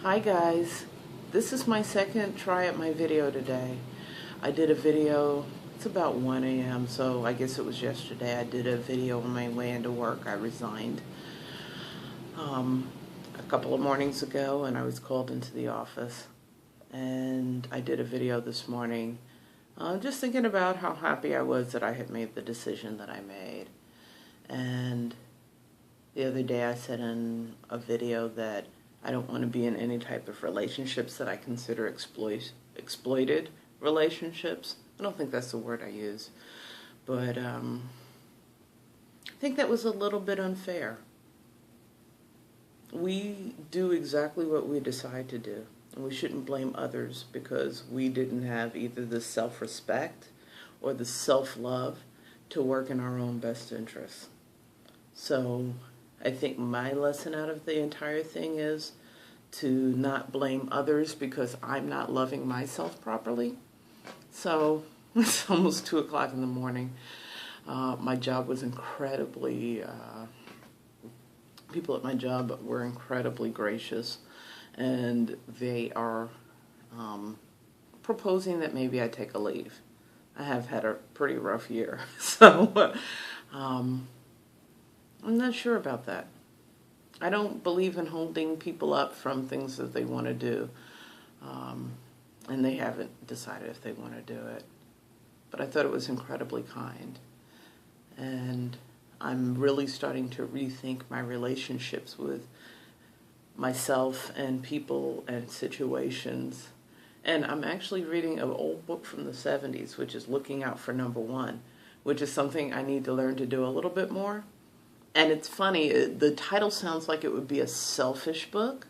Hi guys, this is my second try at my video today. I did a video, it's about 1 a.m. so I guess it was yesterday. I did a video on my way into work. I resigned a couple of mornings ago and I was called into the office. And I did a video this morning just thinking about how happy I was that I had made the decision that I made. And the other day I said in a video that I don't want to be in any type of relationships that I consider exploited relationships. I don't think that's the word I use. But I think that was a little bit unfair. We do exactly what we decide to do. And we shouldn't blame others because we didn't have either the self-respect or the self-love to work in our own best interests. So I think my lesson out of the entire thing is to not blame others because I'm not loving myself properly. So it's almost 2 o'clock in the morning. My job was incredibly, people at my job were incredibly gracious, and they are proposing that maybe I take a leave. I have had a pretty rough year, so I'm not sure about that. I don't believe in holding people up from things that they want to do, and they haven't decided if they want to do it. But I thought it was incredibly kind, and I'm really starting to rethink my relationships with myself and people and situations. And I'm actually reading an old book from the 70s, which is Looking Out for Number One, which is something I need to learn to do a little bit more. And it's funny, the title sounds like it would be a selfish book,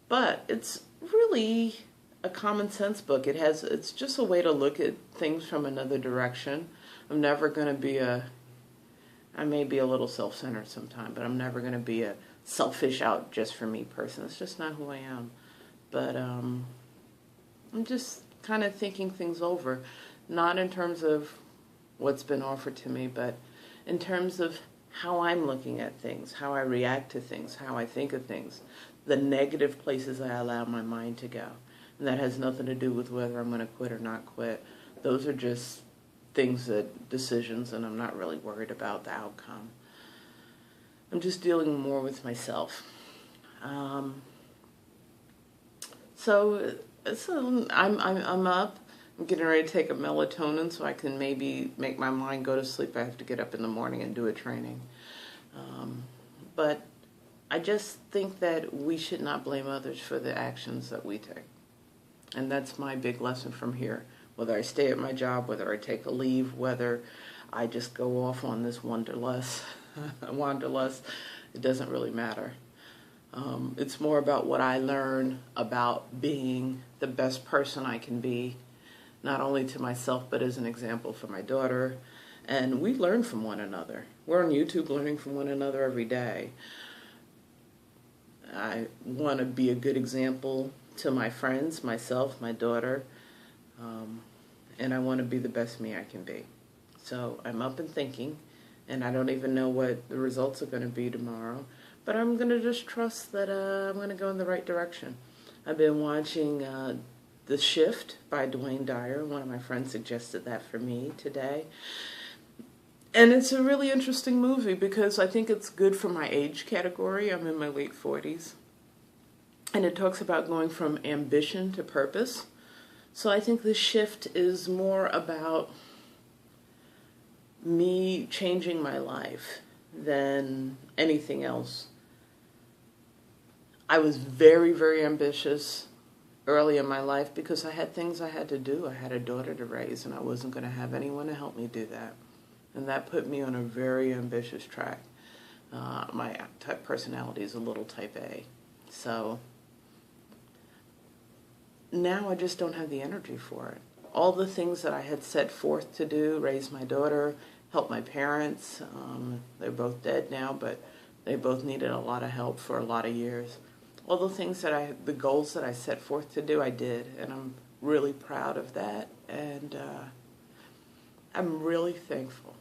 but it's really a common sense book. It's just a way to look at things from another direction. I'm never going to be I may be a little self-centered sometimes, but I'm never going to be a selfish out just for me person. It's just not who I am. But I'm just kind of thinking things over, not in terms of what's been offered to me, but in terms of how I'm looking at things, how I react to things, how I think of things, the negative places I allow my mind to go. And that has nothing to do with whether I'm going to quit or not quit. Those are just decisions, and I'm not really worried about the outcome. I'm just dealing more with myself. So I'm up. I'm getting ready to take a melatonin so I can maybe make my mind go to sleep. I have to get up in the morning and do a training. But I just think that we should not blame others for the actions that we take. And that's my big lesson from here. Whether I stay at my job, whether I take a leave, whether I just go off on this wanderlust, it doesn't really matter. It's more about what I learn about being the best person I can be, not only to myself, but as an example for my daughter. And we learn from one another. We're on YouTube learning from one another every day. I want to be a good example to my friends, myself, my daughter, and I want to be the best me I can be. So I'm up and thinking, and I don't even know what the results are going to be tomorrow, but I'm going to just trust that I'm going to go in the right direction. I've been watching The Shift by Dwayne Dyer. One of my friends suggested that for me today. And it's a really interesting movie because I think it's good for my age category. I'm in my late 40s. And it talks about going from ambition to purpose. So I think The Shift is more about me changing my life than anything else. I was very, very ambitious early in my life because I had things I had to do. I had a daughter to raise, and I wasn't going to have anyone to help me do that. And that put me on a very ambitious track. My type personality is a little type A. So now I just don't have the energy for it. All the things that I had set forth to do, raise my daughter, help my parents, they're both dead now, but they both needed a lot of help for a lot of years. All the things the goals that I set forth to do, I did, and I'm really proud of that, and I'm really thankful.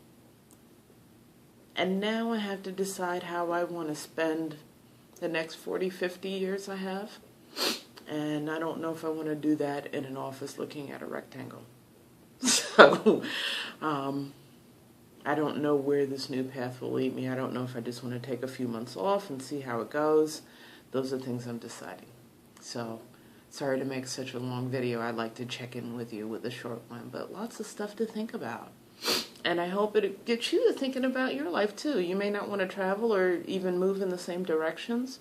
And now I have to decide how I want to spend the next 40, 50 years I have. And I don't know if I want to do that in an office looking at a rectangle. So, I don't know where this new path will lead me. I don't know if I just want to take a few months off and see how it goes. Those are things I'm deciding. So, sorry to make such a long video. I'd like to check in with you with a short one, but lots of stuff to think about. And I hope it gets you to thinking about your life too. You may not want to travel or even move in the same directions,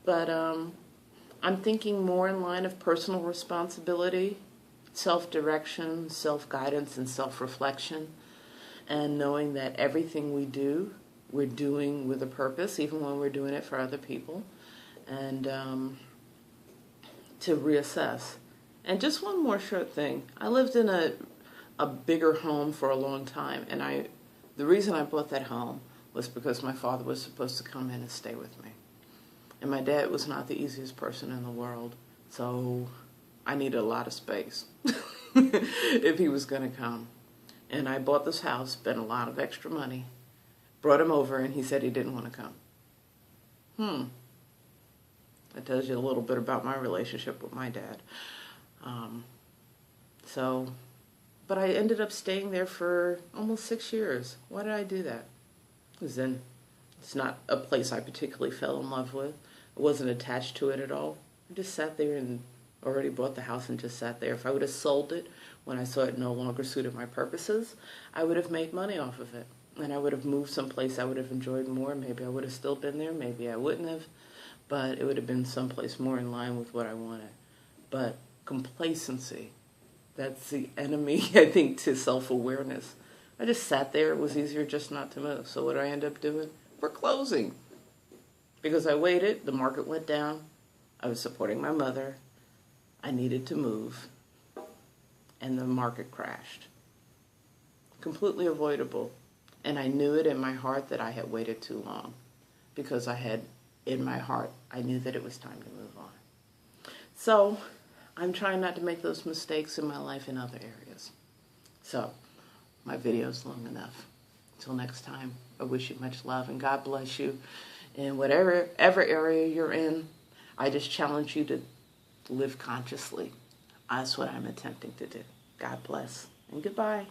but I'm thinking more in line of personal responsibility, self-direction, self-guidance, and self-reflection, and knowing that everything we do, we're doing with a purpose, even when we're doing it for other people, and to reassess. And just one more short thing. I lived in a bigger home for a long time, and the reason I bought that home was because my father was supposed to come in and stay with me. And my dad was not the easiest person in the world, so I needed a lot of space if he was going to come. And I bought this house, spent a lot of extra money, brought him over, and he said he didn't want to come. That tells you a little bit about my relationship with my dad. But I ended up staying there for almost 6 years. Why did I do that? Because then it's not a place I particularly fell in love with. I wasn't attached to it at all. I just sat there and already bought the house and just sat there. If I would have sold it when I saw it no longer suited my purposes, I would have made money off of it. And I would have moved someplace I would have enjoyed more. Maybe I would have still been there. Maybe I wouldn't have. But it would have been someplace more in line with what I wanted. But complacency, that's the enemy, I think, to self-awareness. I just sat there. It was easier just not to move. So what did I end up doing? We're closing. Because I waited, the market went down, I was supporting my mother, I needed to move, and the market crashed. Completely avoidable. And I knew it in my heart that I had waited too long. Because in my heart, I knew that it was time to move on. So, I'm trying not to make those mistakes in my life in other areas. So, my video's long enough. Until next time, I wish you much love and God bless you. In whatever area you're in, I just challenge you to live consciously. That's what I'm attempting to do. God bless and goodbye.